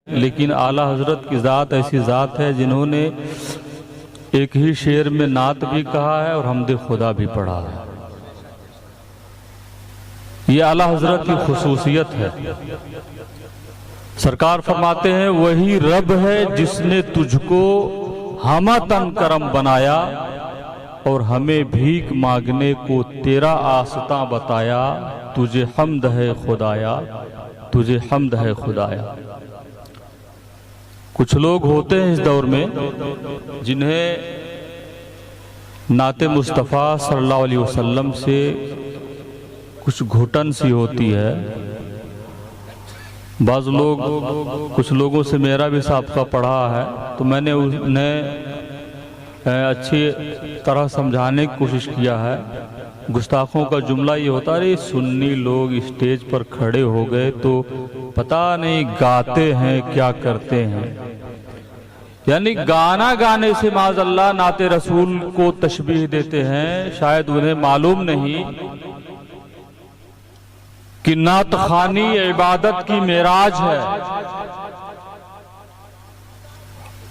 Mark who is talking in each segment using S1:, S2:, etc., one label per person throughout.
S1: لیکن اعلیٰ حضرت کی ذات ایسی ذات ہے جنہوں نے ایک ہی شعر میں نعت بھی کہا ہے اور حمد خدا بھی پڑھا ہے۔ یہ اعلیٰ حضرت کی خصوصیت ہے۔ سرکار فرماتے ہیں وہی رب ہے جس نے تجھ کو ہمہ تن کرم بنایا اور ہمیں بھیک مانگنے کو تیرا آستاں بتایا، تجھے حمد ہے خدایا، تجھے حمد ہے خدایا۔ کچھ لوگ ہوتے ہیں اس دور میں جنہیں نعت مصطفیٰ صلی اللہ علیہ وسلم سے کچھ گھٹن سی ہوتی ہے۔ کچھ لوگوں سے میرا بھی سابقہ پڑھا ہے، تو میں نے انہیں اچھی طرح سمجھانے کی کوشش کیا ہے۔ گستاخوں کا جملہ یہ ہوتا ہے سنی لوگ اسٹیج پر کھڑے ہو گئے تو پتہ نہیں گاتے ہیں کیا کرتے ہیں، یعنی گانا گانے سے معاذ اللہ نعت رسول کو تشبیہ دیتے ہیں۔ شاید انہیں معلوم نہیں کہ نعت خوانی عبادت کی معراج ہے،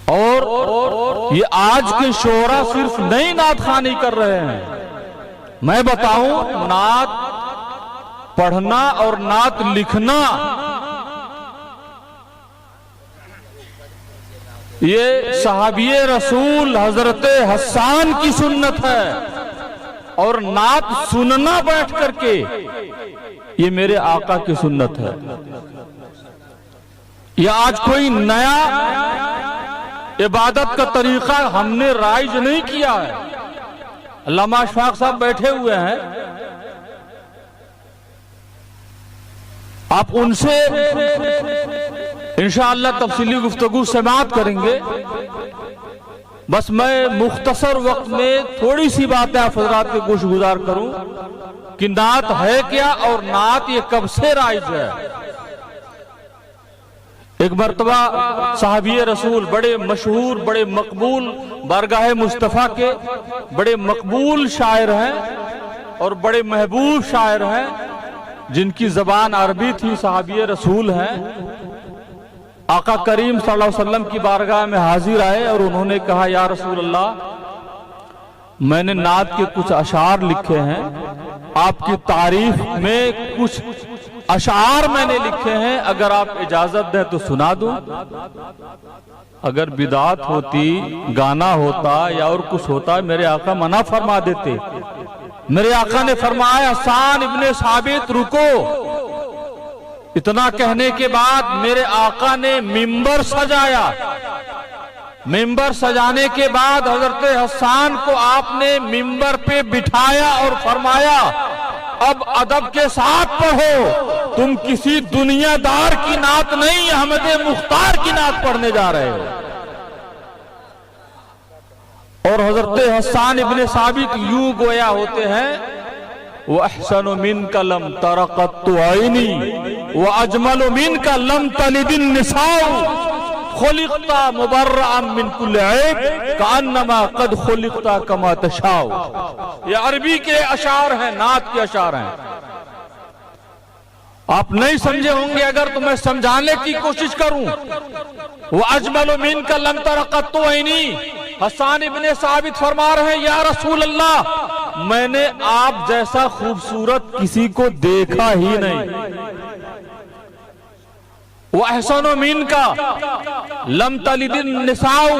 S1: اور یہ آج کے شعراء صرف نئی نعت خوانی کر رہے ہیں۔ میں بتاؤں نعت پڑھنا اور نعت لکھنا یہ صحابی رسول حضرت حسان کی سنت ہے، اور نعت سننا بیٹھ کر کے یہ میرے آقا کی سنت ہے۔ یہ آج کوئی نیا عبادت کا طریقہ ہم نے رائج نہیں کیا ہے۔ علامہ اشفاق صاحب بیٹھے ہوئے ہیں، آپ ان سے انشاءاللہ تفصیلی گفتگو سماعت کریں گے۔ بس میں مختصر وقت میں تھوڑی سی باتیں آپ حضرات کے گوش گزار کروں کہ نعت ہے کیا اور نعت یہ کب سے رائج ہے۔ ایک مرتبہ صحابی رسول بڑے مشہور بڑے مقبول بارگاہ مصطفیٰ کے بڑے مقبول شاعر ہیں اور بڑے محبوب شاعر ہیں، جن کی زبان عربی تھی، صحابی رسول ہیں۔ آقا کریم صلی اللہ علیہ وسلم کی بارگاہ میں حاضر آئے اور انہوں نے کہا یا رسول اللہ میں نے نعت کے کچھ اشعار لکھے ہیں، آپ کی تعریف میں کچھ اشعار میں نے لکھے ہیں، اگر آپ اجازت دیں تو سنا دوں۔ اگر بدعت ہوتی، گانا ہوتا یا اور کچھ ہوتا میرے آقا منع فرما دیتے۔ میرے آقا نے فرمایا حسان ابن ثابت رکو۔ اتنا کہنے کے بعد میرے آقا نے ممبر سجایا۔ ممبر سجانے کے بعد حضرت حسان کو آپ نے ممبر پہ بٹھایا اور فرمایا اب ادب کے ساتھ پڑھو، تم کسی دنیا دار کی نعت نہیں احمد مختار کی نعت پڑھنے جا رہے ہو۔ اور حضرت حسان ابن ثابت یوں گویا ہوتے ہیں وَأَحْسَنُ مِنْكَ لَمْ تَرَ قَطُّ عَيْنِي وَأَجْمَلُ مِنْكَ لَمْ تَلِدِ النِّسَاءُ خُلِقْتَ مُبَرَّأً مِنْ كُلِّ عَيْبٍ كَأَنَّمَا قَدْ خُلِقْتَ كَمَا تَشَاءُ۔ یہ عربی کے اشعار ہیں، نعت کے اشعار ہیں۔ آپ نہیں سمجھے ہوں گے اگر تو میں سمجھانے کی کوشش کروں۔ وَأَجْمَلُ مِنْكَ لَمْ تَرَ قَطُّ عَيْنِي، حسان ابن ثابت فرما رہے ہیں یا رسول اللہ میں نے آپ جیسا خوبصورت کسی کو دیکھا ہی نہیں۔ وَأَحْسَنُ مِنْكَ لَمْ تَلِدِ النِّسَاءُ،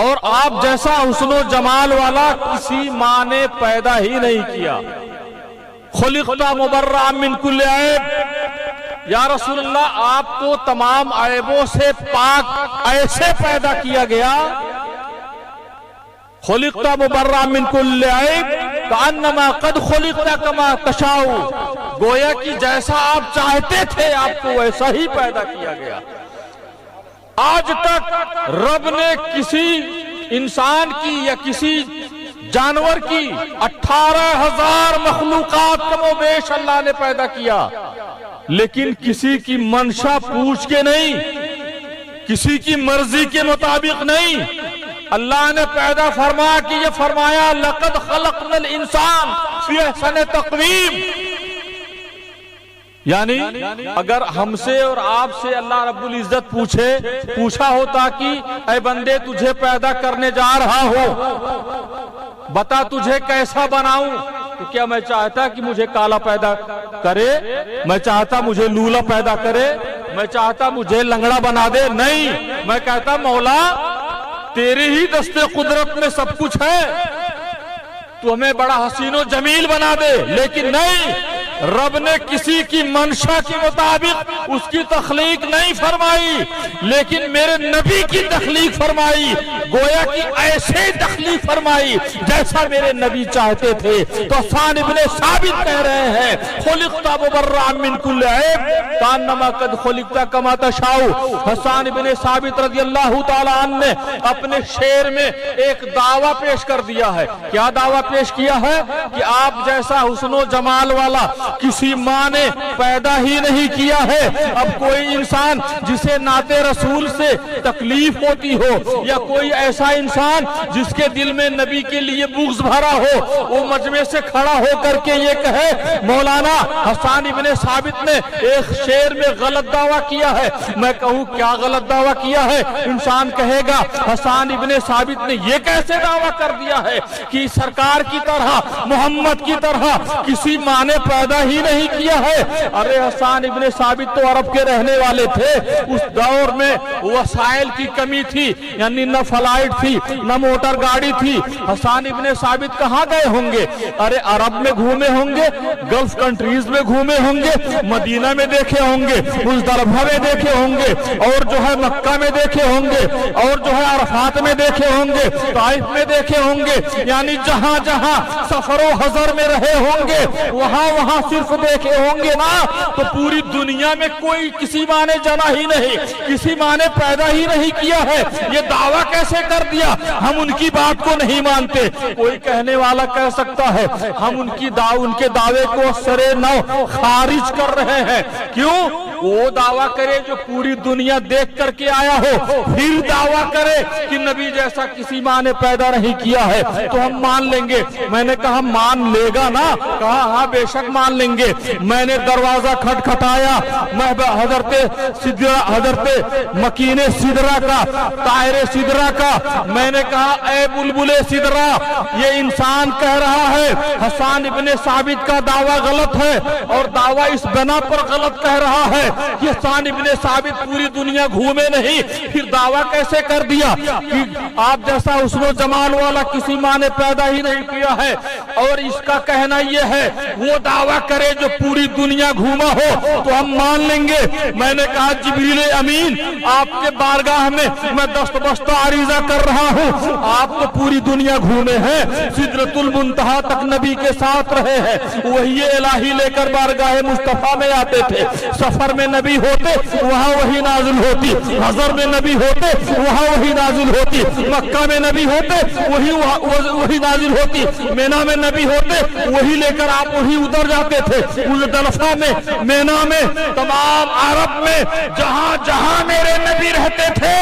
S1: اور آپ جیسا حسن و جمال والا کسی ماں نے پیدا ہی نہیں کیا۔ خُلِقْتَ مُبَرَّأً مِنْ كُلِّ عَيْبٍ، یا رسول اللہ آپ کو تمام عیبوں سے پاک ایسے پیدا کیا گیا۔ خُلِقْتَ مُبَرَّأً مِنْ كُلِّ عَيْبٍ كَأَنَّمَا قَدْ خُلِقْتَ كَمَا تَشَاءُ، گویا کہ جیسا آپ چاہتے تھے آپ کو ویسا ہی پیدا کیا گیا۔ آج تک رب نے کسی انسان کی یا کسی جانور کی 18,000 مخلوقات کم و بیش اللہ نے پیدا کیا، لیکن کسی کی منشا پوچھ کے نہیں، کسی کی مرضی کے مطابق نہیں۔ اللہ نے پیدا فرمایا کہ یہ فرمایا لَقَدْ خَلَقْنَا الْإِنسَانَ فِي أَحْسَنِ تَقْوِيمٍ، یعنی اگر ہم سے اور آپ سے اللہ رب العزت پوچھا ہوتا کہ اے بندے تجھے پیدا کرنے جا رہا ہو، بتا تجھے کیسا بناؤں، تو کیا میں چاہتا کہ مجھے کالا پیدا کرے؟ میں چاہتا مجھے لولا پیدا کرے؟ میں چاہتا مجھے لنگڑا بنا دے؟ نہیں، میں کہتا مولا تیری ہی دستے قدرت میں سب کچھ ہے، تو ہمیں بڑا حسین و جمیل بنا دے۔ لیکن نہیں، رب نے کسی کی منشا کے مطابق اس کی تخلیق نہیں فرمائی، لیکن میرے نبی کی تخلیق فرمائی، گویا کہ ایسے تخلیق فرمائی جیسا میرے نبی چاہتے تھے۔ تو حسان ابن ثابت کہہ رہے ہیں خلقت مبرئا من کل عیب کانما قد خلقت کما تشاء۔ حسان ابن ثابت رضی اللہ تعالی عنہ نے اپنے شعر میں ایک دعویٰ پیش کر دیا ہے۔ کیا دعویٰ پیش کیا ہے؟ کہ آپ جیسا حسن و جمال والا کسی ماں نے پیدا ہی نہیں کیا ہے۔ اب کوئی انسان جسے نعت رسول سے تکلیف ہوتی ہو، یا کوئی ایسا انسان جس کے دل میں نبی کے لیے بغض بھرا ہو، وہ مجمع سے کھڑا ہو کر کے یہ کہے مولانا حسان ابن ثابت نے ایک شعر میں غلط دعویٰ کیا ہے، میں کہوں کیا غلط دعویٰ کیا ہے؟ انسان کہے گا حسان ابن ثابت نے یہ کیسے دعویٰ کر دیا ہے کہ سرکار کی طرح، محمد کی طرح کسی ماں نے پیدا ہی نہیں کیا ہے۔ ارے حسان ابن ثابت تو عرب کے رہنے والے تھے، اس دور میں وسائل کی کمی تھی، یعنی نہ فلائٹ تھی نہ موٹر گاڑی تھی۔ حسان ابن ثابت کہاں گئے ہوں گے؟ ارے عرب میں گھومے ہوں گے، گلف کنٹریز میں گھومے ہوں گے، مدینہ میں دیکھے ہوں گے، مزدلفہ میں دیکھے ہوں گے، اور جو ہے مکہ میں دیکھے ہوں گے، اور جو ہے عرفات میں دیکھے ہوں گے، طائف میں دیکھے ہوں گے، یعنی جہاں جہاں سفر و حضر میں رہے ہوں گے وہاں صرف دیکھے ہوں گے نا۔ تو پوری دنیا میں کوئی کسی ماں نے جنا ہی نہیں، کسی ماں نے پیدا ہی نہیں کیا ہے، یہ دعویٰ کیسے کر دیا؟ ہم ان کی بات کو نہیں مانتے۔ کوئی کہنے والا کہہ سکتا ہے ہم ان کے دعوے کو سرے نو خارج کر رہے ہیں۔ کیوں؟ وہ دعویٰ کرے جو پوری دنیا دیکھ کر کے آیا ہو، پھر دعویٰ کرے کہ نبی جیسا کسی ماں نے پیدا نہیں کیا ہے تو ہم مان لیں گے۔ میں نے کہا مان لے گا نا؟ کہا ہاں بے شک مان لیں گے۔ میں نے دروازہ کھٹکھٹایا، حضرت مکین سدرہ کا، طاہر سدرہ کا، میں نے کہا اے بلبل سدرہ، یہ انسان کہہ رہا ہے حسان ابن ثابت کا دعویٰ غلط ہے، اور دعویٰ اس بنا پر غلط کہہ رہا ہے کہ حسان ابن ثابت پوری دنیا گھومے نہیں، پھر دعویٰ کیسے کر دیا کہ آپ جیسا حسن و جمال والا کسی ماں نے پیدا ہی نہیں کیا ہے؟ اور اس کا کہنا یہ ہے وہ دعویٰ کرے جو پوری دنیا گھوما ہو تو ہم مان لیں گے۔ میں نے کہا جبریل امین آپ کے بارگاہ میں میں دست بستہ عریضہ کر رہا ہوں، آپ تو پوری دنیا گھومے ہیں، سدرۃ المنتہا تک نبی کے ساتھ رہے ہیں، وہی الہی لے کر بارگاہ مصطفیٰ میں آتے تھے، سفر میں نبی ہوتے وہاں وہی نازل ہوتی، حضر میں نبی ہوتے وہاں وہی نازل ہوتی، مکہ میں نبی ہوتے وہی نازل ہوتی، مینا میں نبی ہوتے وہی لے کر آپ وہی ادھر جاتے تھے، مزدلفہ میں، مینا میں، تمام عرب میں جہاں جہاں میرے نبی رہتے تھے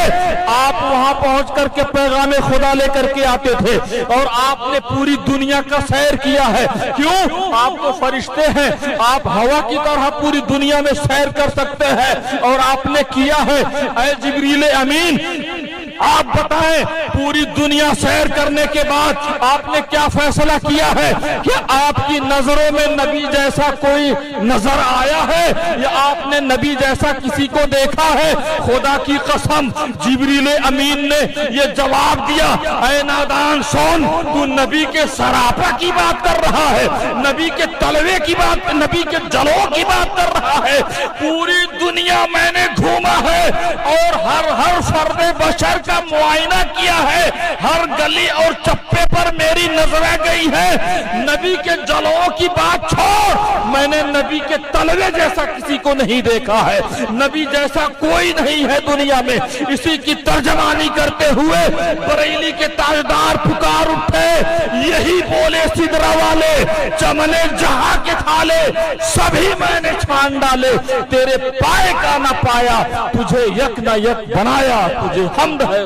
S1: آپ وہاں پہنچ کر کے پیغام خدا لے کر کے آتے تھے، اور آپ نے پوری دنیا کا سیر کیا ہے۔ کیوں؟ آپ تو فرشتے ہیں، آپ ہوا کی طرح پوری دنیا میں سیر کر سکتے ہیں، اور آپ نے کیا ہے۔ اے جبریل امین آپ بتائیں پوری دنیا سیر کرنے کے بعد آپ نے کیا فیصلہ کیا ہے؟ کیا آپ کی نظروں میں نبی جیسا کوئی نظر آیا ہے، یا آپ نے نبی جیسا کسی کو دیکھا ہے؟ خدا کی قسم جبریل امین نے یہ جواب دیا، اے نادان سن، تو نبی کے سراپا کی بات کر رہا ہے، نبی کے تلوے کی بات، نبی کے جلوہ کی بات کر رہا ہے۔ پوری دنیا میں نے گھوما ہے اور ہر فرد بشر کا معائنہ کیا ہے، ہر گلی اور چپے پر میری نظریں گئی ہے۔ نبی کے جلووں کی بات چھوڑ، میں نے نبی کے تلوے جیسا کسی کو نہیں دیکھا ہے، نبی جیسا کوئی نہیں ہے دنیا میں۔ اسی کی ترجمانی کرتے ہوئے بریلی کے تاجدار پکار اٹھے، یہی بولے سدرہ والے، چمنے جہاں کے تھالے سبھی میں نے چھان ڈالے، تیرے پائے کا نہ پایا، تجھے یک نہ یک بنایا، تجھے حمد ہے۔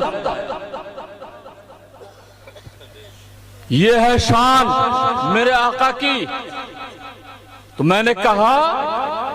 S1: یہ ہے شان میرے آقا کی۔ تو میں نے کہا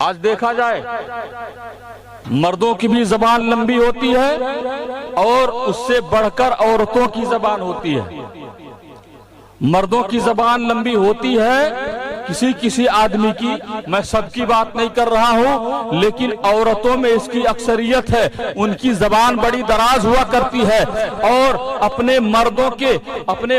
S1: آج دیکھا جائے مردوں کی بھی زبان لمبی ہوتی ہے اور اس سے بڑھ کر عورتوں کی زبان ہوتی ہے. مردوں کی زبان لمبی ہوتی ہے کسی آدمی کی، میں سب کی بات نہیں کر رہا ہوں، لیکن عورتوں میں اس کی اکثریت ہے، ان کی زبان بڑی دراز ہوا کرتی ہے اور اپنے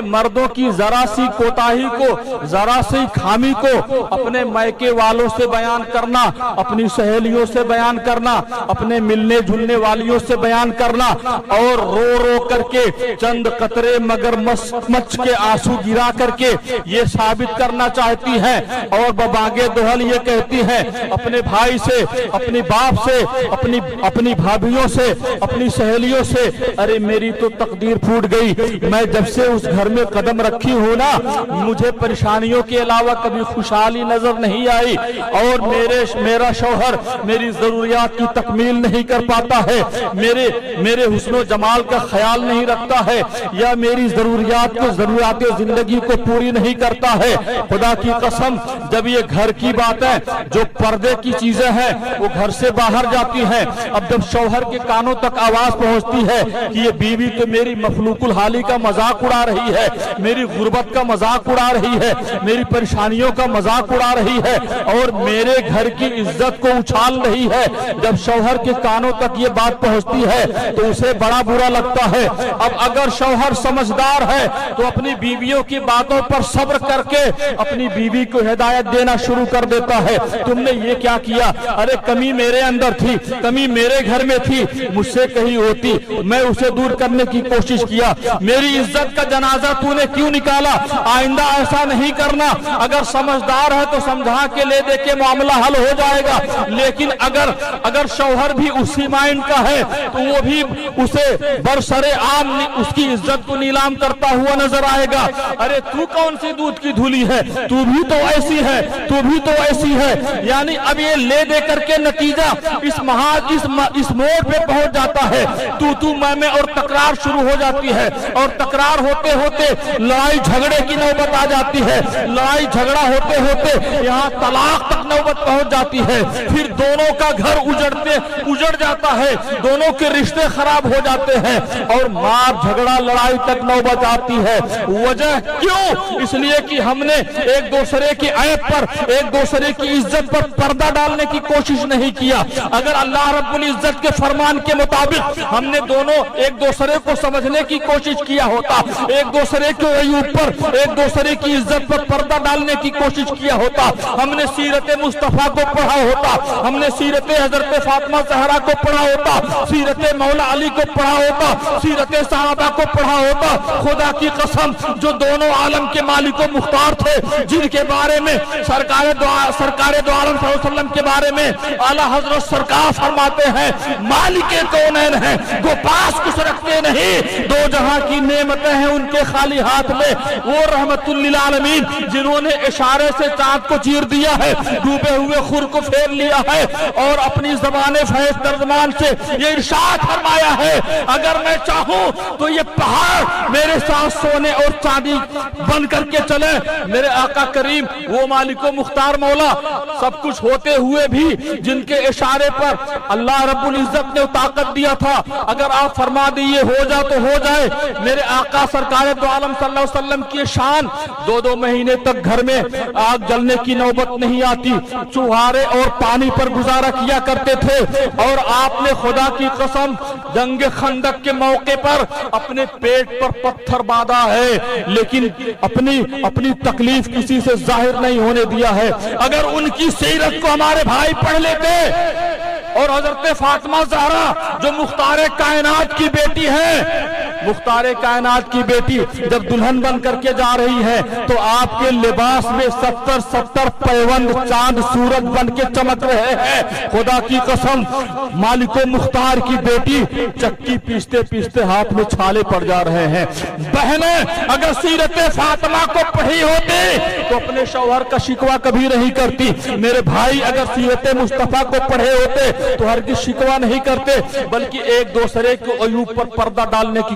S1: مردوں کی ذرا سی کوتاہی کو، ذرا سی خامی کو اپنے مائکے والوں سے بیان کرنا، اپنی سہیلیوں سے بیان کرنا، اپنے ملنے جلنے والیوں سے بیان کرنا اور رو رو کر کے چند قطرے مگر مچ کے آنسو گرا کر کے یہ ثابت کرنا چاہتی ہیں اور بباگے دوہل یہ کہتی ہیں اپنے بھائی سے، اپنی باپ سے، اپنی بھابھیوں سے، اپنی سہیلیوں سے، ارے میری تو تقدیر پھوٹ گئی، میں جب سے اس گھر میں قدم رکھی ہوں نا مجھے پریشانیوں کے علاوہ کبھی خوشحالی نظر نہیں آئی اور میرا شوہر میری ضروریات کی تکمیل نہیں کر پاتا ہے، میرے حسن و جمال کا خیال نہیں رکھتا ہے یا میری ضروریات زندگی کو پوری نہیں کرتا ہے. خدا کی قسم جب یہ گھر کی باتیں جو پردے کی چیزیں ہیں وہ گھر سے باہر جاتی ہیں، اب جب شوہر کے کانوں تک آواز پہنچتی ہے کہ یہ بیوی تو میری مخلوق الحالی کا مذاق اڑا رہی ہے، میری غربت کا مذاق اڑا رہی ہے، میری پریشانیوں کا مذاق اڑا رہی ہے اور میرے گھر کی عزت کو اچھال رہی ہے، جب شوہر کے کانوں تک یہ بات پہنچتی ہے تو اسے بڑا برا لگتا ہے. اب اگر شوہر سمجھدار ہے تو اپنی بیویوں کی باتوں پر صبر کر کے اپنی بیوی کو ہدایت دینا شروع کر دیتا ہے. تم نے یہ کیا کیا؟ ارے کمی میرے اندر تھی، کمی میرے گھر میں تھی، مجھ سے کہیں ہوتی میں اسے دور کرنے کی کوشش کیا. میری عزت کا جنازہ تو نے کیوں نکالا؟ آئندہ ایسا نہیں کرنا. اگر سمجھدار ہے تو سمجھا کے لے دے کے معاملہ حل ہو جائے گا، لیکن اگر شوہر بھی اسی مائنڈ کا ہے تو وہ بھی اسے برسر عام اس کی عزت کو نیلام کرتا ہوا نظر آئے گا. ارے تو کون سی دودھ کی دھلی ہے، تو بھی تو ایسی ہے، تو بھی تو ایسی ہے. یعنی اب یہ لے دے کر کے نتیجہ اس موڑ پہ پہنچ جاتا ہے، تو میں اور تکرار شروع ہو جاتی ہے اور تکرار ہوتے ہوتے لڑائی جھگڑے کی نوبت آ جاتی ہے. لڑائی جھگڑا ہوتے ہوتے یہاں طلاق تک نوبت پہنچ جاتی ہے. پھر دونوں کا گھر اجڑ جاتا ہے، دونوں کے رشتے خراب ہو جاتے ہیں اور مار جھگڑا لڑائی تک نوبت آتی ہے. وجہ کیوں؟ اس لیے کہ ہم نے ایک دوسرے کی عیب پر، ایک دوسرے کی عزت پر پردہ ڈالنے کی کوشش نہیں کیا. اگر اللہ رب العزت کے فرمان کے مطابق ہم نے دونوں ایک دوسرے کو سمجھنے کی کوشش کیا ہوتا، ایک دوسرے کے عیوب پر، ایک دوسرے کی عزت پر پردہ ڈالنے کی کوشش کیا ہوتا، ہم نے سیرت مصطفیٰ کو پڑھا ہوتا، ہم نے سیرت حضرت فاطمہ زہرا کو پڑھا ہوتا، سیرت مولا علی کو پڑھا ہوتا، سیرت صحابہ کو پڑھا ہوتا. خدا کی قسم جو دونوں عالم کے مالک و مختار تھے، جن کے بارے میں سرکار دو عالم صلی اللہ علیہ وسلم کے بارے میں اعلیٰ حضرت سرکار فرماتے ہیں مالک کونین ہیں، وہ پاس کچھ رکھتے نہیں، دو جہاں کی نعمتیں ہیں ان کے خالی ہاتھ میں. وہ رحمت للعالمین جنہوں نے اشارے سے چاند کو چیر دیا ہے، ڈوبے ہوئے خور کو پھیر لیا ہے اور اپنی زبان فیض ترجمان سے یہ ارشاد فرمایا ہے اگر میں چاہوں تو یہ پہاڑ میرے ساتھ سونے اور چاندی بن کر کے چلے. میرے آقا کریم وہ مالک و مختار مولا سب کچھ ہوتے ہوئے بھی جن کے اشارے پر اللہ رب العزت نے طاقت دیا تھا، اگر آپ فرما دیئے ہو جا تو ہو جائے. میرے آقا سرکار دو عالم صلی اللہ علیہ وسلم کی شان 2 مہینے تک گھر میں آگ جلنے کی نوبت نہیں آتی، چوہارے اور پانی پر گزارا کیا کرتے تھے. اور آپ نے خدا کی قسم جنگ خندق کے موقع پر اپنے پیٹ پر پتھر باندھا ہے لیکن اپنی تکلیف کسی سے ظاہر نہیں ہونے دیا ہے. اگر ان کی سیرت کو ہمارے بھائی پڑھ لیتے اور حضرت فاطمہ زہرا جو مختار کائنات کی بیٹی ہے، مختار کائنات کی بیٹی جب دلہن بن کر کے جا رہی ہے تو آپ کے لباس میں 70 پیوند چاند سورج بن کے چمک رہے ہیں. خدا کی قسم مالک و مختار کی بیٹی چکی پیستے پیستے ہاتھ میں چھالے پڑ جا رہے ہیں. بہنیں اگر سیرت فاطمہ کو پڑھی ہوتی تو اپنے شوہر کا شکوہ کبھی نہیں کرتی. میرے بھائی اگر سیرت مصطفیٰ کو پڑھے ہوتے تو ہرگز شکوہ نہیں کرتے بلکہ ایک دوسرے کے عیوب پر پردہ ڈالنے کی